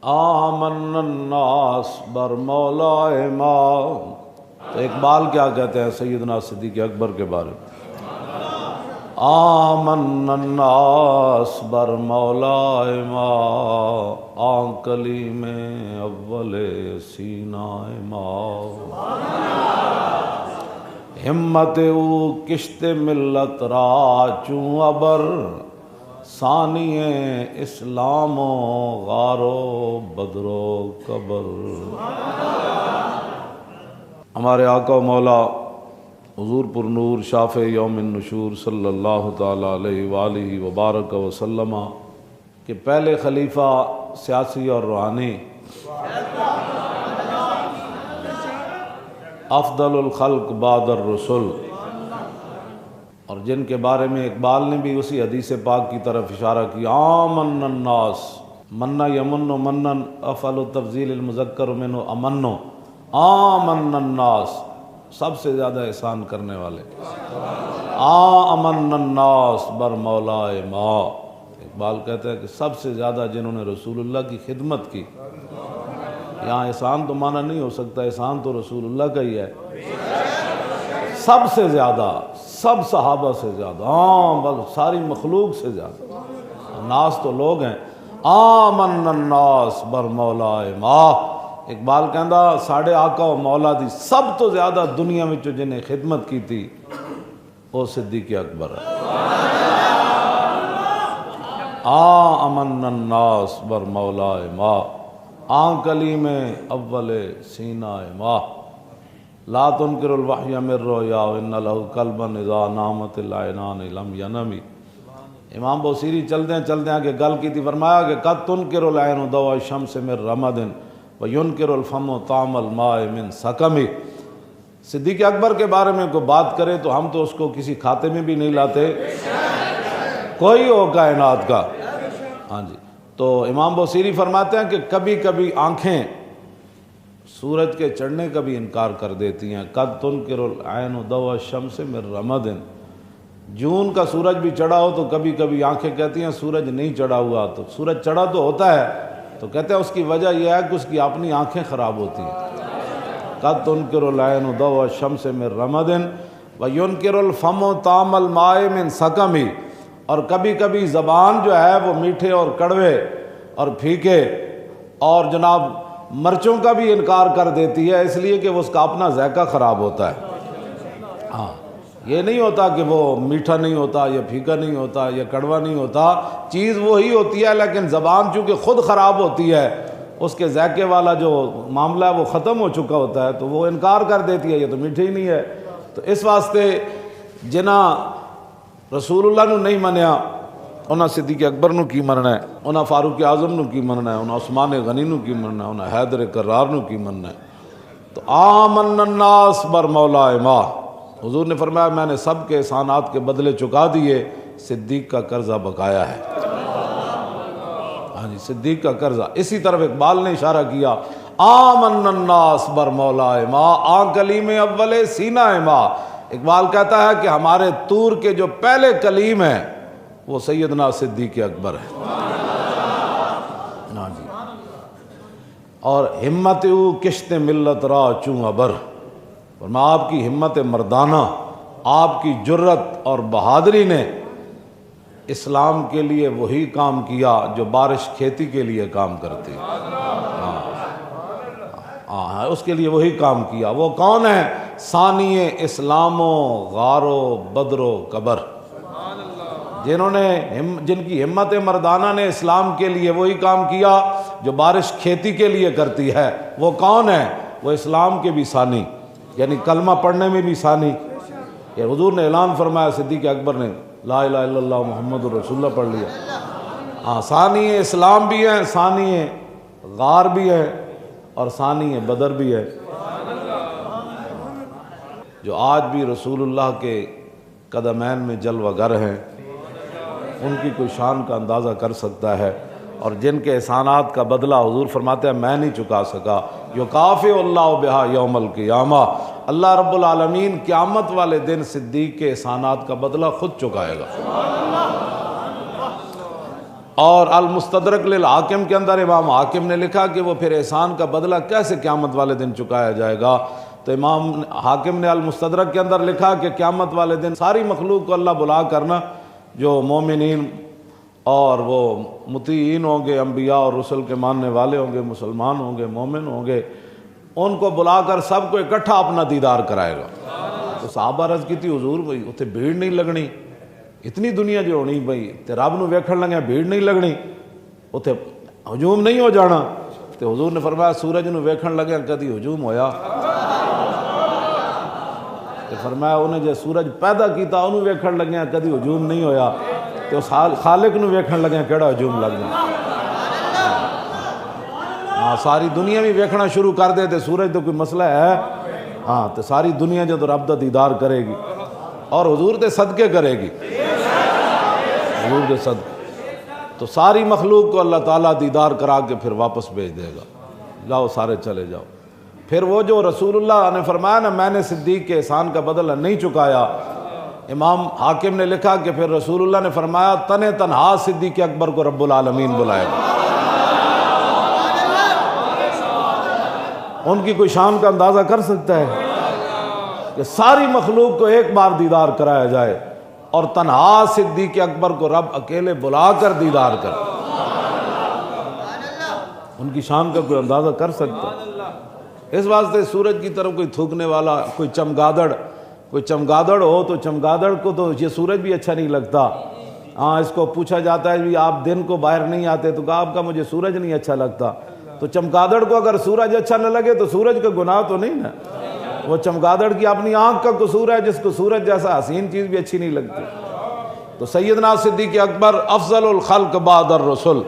آمن الناس بر مولا ما. تو اقبال کیا کہتے ہیں سیدنا صدیق اکبر کے بارے میں؟ آمن الناس بر مولا ما آن کلیم اول سینہ ما. ہمت او کشت ملت را چوں ابر ثانی اسلام و غار و بدر و قبر. ہمارے آقا و مولا حضور پر نور شافع یوم النشور صلی اللہ تعالی علیہ وآلہ وبارک وسلم کہ پہلے خلیفہ سیاسی اور روحانی، افضل الخلق بعد الرسل، اور جن کے بارے میں اقبال نے بھی اسی حدیث پاک کی طرف اشارہ کیا، آمن الناس منا یمن منن افعل تفضیل المذکر منہ امن. آمن الناس سب سے زیادہ احسان کرنے والے. آمن الناس بر مولا ما. اقبال کہتا ہے کہ سب سے زیادہ جنہوں نے رسول اللہ کی خدمت کی. یہاں احسان تو مانا نہیں ہو سکتا، احسان تو رسول اللہ کا ہی ہے. سب سے زیادہ، سب صحابہ سے زیادہ، بس ساری مخلوق سے زیادہ. ناس تو لوگ ہیں. آمن الناس بر مولا ما. اقبال کہندا ساڑھے آقا و مولا دی سب تو زیادہ دنیا میں جنہیں خدمت کی تھی وہ صدیق اکبر ہے. آمن الناس بر مولا ما آن کلیم اول سینہ ما. لا تنکر الوحی من رویا ان لہ قلبا اذا نامت العینان لم ینمی. امام بوصیری چلتے ہیں کہ گل کی تھی، فرمایا کہ قد تنکر العین ضوء الشمس من رمد وینکر الفم طعم الماء من سقم. صدیق اکبر کے بارے میں کوئی بات کرے تو ہم تو اس کو کسی کھاتے میں بھی نہیں لاتے، کوئی ہو کائنات کا. ہاں جی. تو امام بوصیری فرماتے ہیں کہ کبھی کبھی آنکھیں سورج کے چڑھنے کا بھی انکار کر دیتی ہیں. قد تنکر العین ضوء الشمس من رمد. جون کا سورج بھی چڑھا ہو تو کبھی کبھی آنکھیں کہتی ہیں سورج نہیں چڑھا ہوا. تو سورج چڑھا تو ہوتا ہے، تو کہتے ہیں اس کی وجہ یہ ہے کہ اس کی اپنی آنکھیں خراب ہوتی ہیں. قد تنکر العین ضوء الشمس من رمد وینکر الفم طعم الماء من سقم. اور کبھی کبھی زبان جو ہے وہ میٹھے اور کڑوے اور پھیکے اور جناب مرچوں کا بھی انکار کر دیتی ہے، اس لیے کہ وہ اس کا اپنا ذائقہ خراب ہوتا ہے. ہاں، یہ نہیں ہوتا کہ وہ میٹھا نہیں ہوتا یا پھیکا نہیں ہوتا یا کڑوا نہیں ہوتا، چیز وہی ہوتی ہے، لیکن زبان چونکہ خود خراب ہوتی ہے، اس کے ذائقے والا جو معاملہ ہے وہ ختم ہو چکا ہوتا ہے، تو وہ انکار کر دیتی ہے، یہ تو میٹھے ہی نہیں ہے. تو اس واسطے جنہاں رسول اللہ نو نہیں منیا انہاں صدیق اکبر نو کی مننا ہے، انہاں فاروق اعظم نو کی مننا ہے، انہاں عثمان غنی نو کی مننا ہے، انہاں حیدر کرار نو کی مننا ہے. تو آمن الناس بر مولا ما. حضور نے فرمایا میں نے سب کے احسانات کے بدلے چکا دیے، صدیق کا قرضہ بقایا ہے. ہاں جی، صدیق کا قرضہ. اسی طرف اقبال نے اشارہ کیا، آمن الناس بر مولا ما آن کلیم اول سینہ ما. اقبال کہتا ہے کہ ہمارے طور کے جو پہلے کلیم ہیں وہ سیدنا صدیق اکبر ہے. ہاں جی. اور ہمت او کشت ملت را چوں ابر. فرمایا آپ کی ہمت مردانہ، آپ کی جرت اور بہادری نے اسلام کے لیے وہی کام کیا جو بارش کھیتی کے لیے کام کرتی. ہاں، اس کے لیے وہی کام کیا. وہ کون ہے؟ ثانی اسلام و غار و بدر و قبر. جن کی ہمت مردانہ نے اسلام کے لیے وہی کام کیا جو بارش کھیتی کے لیے کرتی ہے. وہ کون ہے؟ وہ اسلام کے بھی ثانی، یعنی کلمہ پڑھنے میں بھی ثانی. یہ حضور نے اعلان فرمایا، صدیق اکبر نے لا الہ الا اللہ محمد رسول اللہ پڑھ لیا. ہاں، ثانی اسلام بھی ہے، ثانی غار بھی ہے، اور ثانی بدر بھی ہے. جو آج بھی رسول اللہ کے قدمین میں جلوہ گر ہیں، ان کی کوئی شان کا اندازہ کر سکتا ہے. اور جن کے احسانات کا بدلہ حضور فرماتے ہیں میں نہیں چکا سکا، یکافئ اللہ بہا یوم القیامہ. اللہ رب العالمین قیامت والے دن صدیق کے احسانات کا بدلہ خود چکائے گا. اور المستدرک للحاکم کے اندر امام حاکم نے لکھا کہ وہ پھر احسان کا بدلہ کیسے قیامت والے دن چکایا جائے گا. تو امام حاکم نے المستدرک کے اندر لکھا کہ قیامت والے دن ساری مخلوق کو اللہ بلا کرنا، جو مومنین اور وہ مطیعین ہوں گے، انبیاء اور رسل کے ماننے والے ہوں گے، مسلمان ہوں گے، مومن ہوں گے، ان کو بلا کر سب کو اکٹھا اپنا دیدار کرائے گا. تو صحابہ عرض کی تھی حضور بھائی اتنے بھیڑ نہیں لگنی، اتنی دنیا جو ہونی بھائی تے رب نو ویکھن لگے بھیڑ نہیں لگنی، اتنے ہجوم نہیں ہو جانا. تو حضور نے فرمایا سورج نو ویکھن لگے کدی ہجوم ہویا؟ تو فرمایا انہیں جو سورج پیدا کیتا انہوں ویکھن لگے کدی ہجوم نہیں ہویا، تو خالق نو ویکھن لگے کیڑا ہجوم لگ گیا. ہاں ساری دنیا بھی ویکھنا شروع کر دے تے سورج تو کوئی مسئلہ ہے؟ ہاں تو ساری دنیا جو تو رب دا دیدار کرے گی اور حضور دے صدقے کرے گی، حضور دے صدقے. تو ساری مخلوق کو اللہ تعالیٰ دیدار کرا کے پھر واپس بھیج دے گا، جاؤ سارے چلے جاؤ. پھر وہ جو رسول اللہ نے فرمایا نا میں نے صدیق کے احسان کا بدلہ نہیں چکایا، امام حاکم نے لکھا کہ پھر رسول اللہ نے فرمایا تنہا صدیق اکبر کو رب العالمین بلائے گا. ان کی کوئی شان کا اندازہ کر سکتا ہے کہ ساری مخلوق کو ایک بار دیدار کرایا جائے اور تنہا صدیق اکبر کو رب اکیلے بلا کر دیدار کر. ان کی شان کا کوئی اندازہ کر سکتا ہے؟ اس واسطے سورج کی طرف کوئی تھوکنے والا، کوئی چمگادڑ ہو تو چمگادڑ کو تو یہ سورج بھی اچھا نہیں لگتا. ہاں اس کو پوچھا جاتا ہے بھی آپ دن کو باہر نہیں آتے تو کہا آپ کا مجھے سورج نہیں اچھا لگتا. تو چمگادڑ کو اگر سورج اچھا نہ لگے تو سورج کا گناہ تو نہیں نا، وہ چمگادڑ کی اپنی آنکھ کا قصور ہے جس کو سورج جیسا حسین چیز بھی اچھی نہیں لگتی. تو سیدنا صدیق اکبر افضل الخلق بعد الرسل،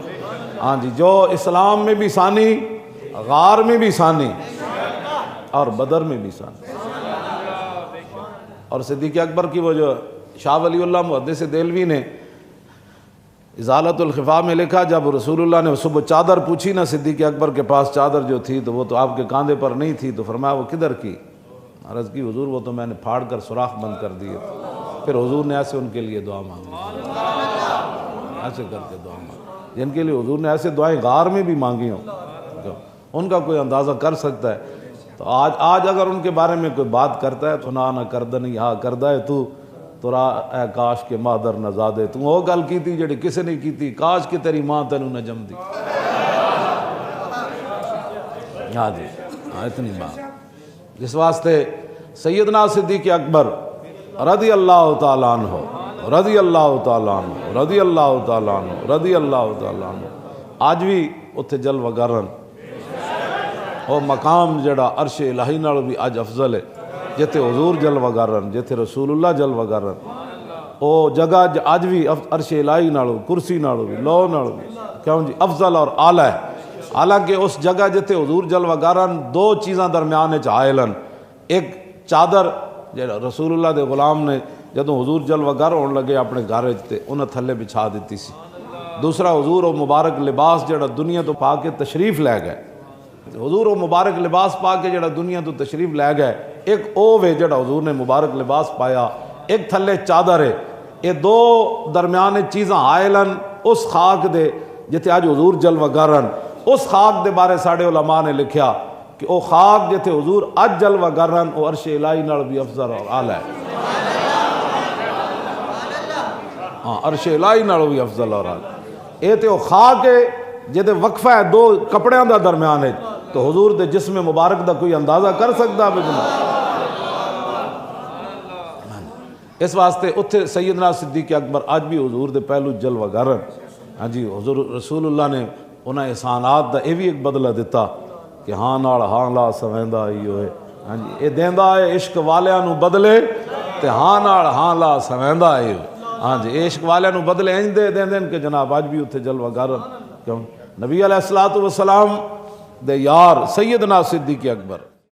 ہاں جی، جو اسلام میں بھی ثانی، غار میں بھی ثانی اور بدر میں بھی ثانی. اور صدیق اکبر کی وہ جو شاہ ولی اللہ محدث دہلوی نے ازالت الخفا میں لکھا، جب رسول اللہ نے صبح چادر پوچھی نا صدیق اکبر کے پاس چادر جو تھی تو وہ تو آپ کے کاندھے پر نہیں تھی، تو فرمایا وہ کدھر کی؟ عرض کی حضور وہ تو میں نے پھاڑ کر سوراخ بند کر دیے. پھر حضور نے ایسے ان کے لیے دعا مانگی، ایسے کر کے دعا مانگی جن کے لیے حضور نے ایسے دعائیں غار میں بھی مانگی ہوں، ان کا کوئی اندازہ کر سکتا ہے؟ تو آج اگر ان کے بارے میں کوئی بات کرتا ہے تو نہ کردنی ہاں کردہ ہے تو را اے کاش کے مادر نہ زادے، تو وہ گل کی تھی جڑی کسے نہیں کی تھی، کاش کہ تیری ماں تینوں نہ جم دی. ہاں جی، ہاں اتنی بات. جس واسطے سیدنا صدیق اکبر رضی اللہ تعالیٰ عنہ، رضی اللہ تعالیٰ عنہ، رضی اللہ تعالیٰ عنہ، رضی اللہ تعالیٰ عنہ، آج بھی اتھے جلوہ گرن وہ مقام جڑا عرش الہی نال بھی اج افضل ہے، جتے حضور جلوہ گرن، جتے رسول اللہ جلوہ گرن، وہ جگہ اج بھی عرش الہی نال کرسی نال بھی لو نال بھی کیوں جی افضل اور اعلیٰ ہے. حالانکہ اس جگہ جتے حضور جلوہ گرن دو چیزاں درمیان حائلن، ایک چادر جڑا رسول اللہ دے غلام نے جدوں حضور جلوہ گر ہون لگے اپنے گھر تے انہاں تھلے بچھا دیتی سی. دوسرا حضور و مبارک لباس جڑا دنیا تو پا کے تشریف لے گئے، حضور و مبارک لباس پا کے جڑا دنیا تو تشریف لے گئے، ایک او وے جڑا حضور نے مبارک لباس پایا، ایک تھلے چادر ہے. یہ دو درمیان چیزاں حائلن اس خاک دے جتے آج حضور جلوہ گرن. اس خاک دے بارے ساڑے علماء نے لکھیا کہ او خاک جتے حضور اج جلوہ گرن او عرش الہی نال بھی افضل اور اعلیٰ ہے. ہاں عرش الہی نال بھی افضل اور اعلیٰ. اے تے او خاک ہے جتے وقفہ ہے دو کپڑیاں دا درمیان ہے، تو حضور دے جسم مبارک دا کوئی اندازہ کر سکتا ہے بجنا. اس واسطے اتھے سیدنا صدیق اکبر آج بھی حضور دے پہلو جلوہ گرن. ہاں جی، حضور رسول اللہ نے انہاں احسانات دا یہ بھی ایک بدلہ دیتا کہ ہاں نال ہاں لا سویندا ہی ہوئے. ہاں جی، یہ دیندا ہے عشق والیاں نو بدلے تے ہاں نال ہاں لا سویندا ہی ہوئے. ہاں جی، عشق والیاں نو بدلے انج دے دین کہ جناب آج بھی اتھے جلوہ گرن. کیوں نبی علیہ الصلوۃ والسلام دے یار سیدنا صدیق اکبر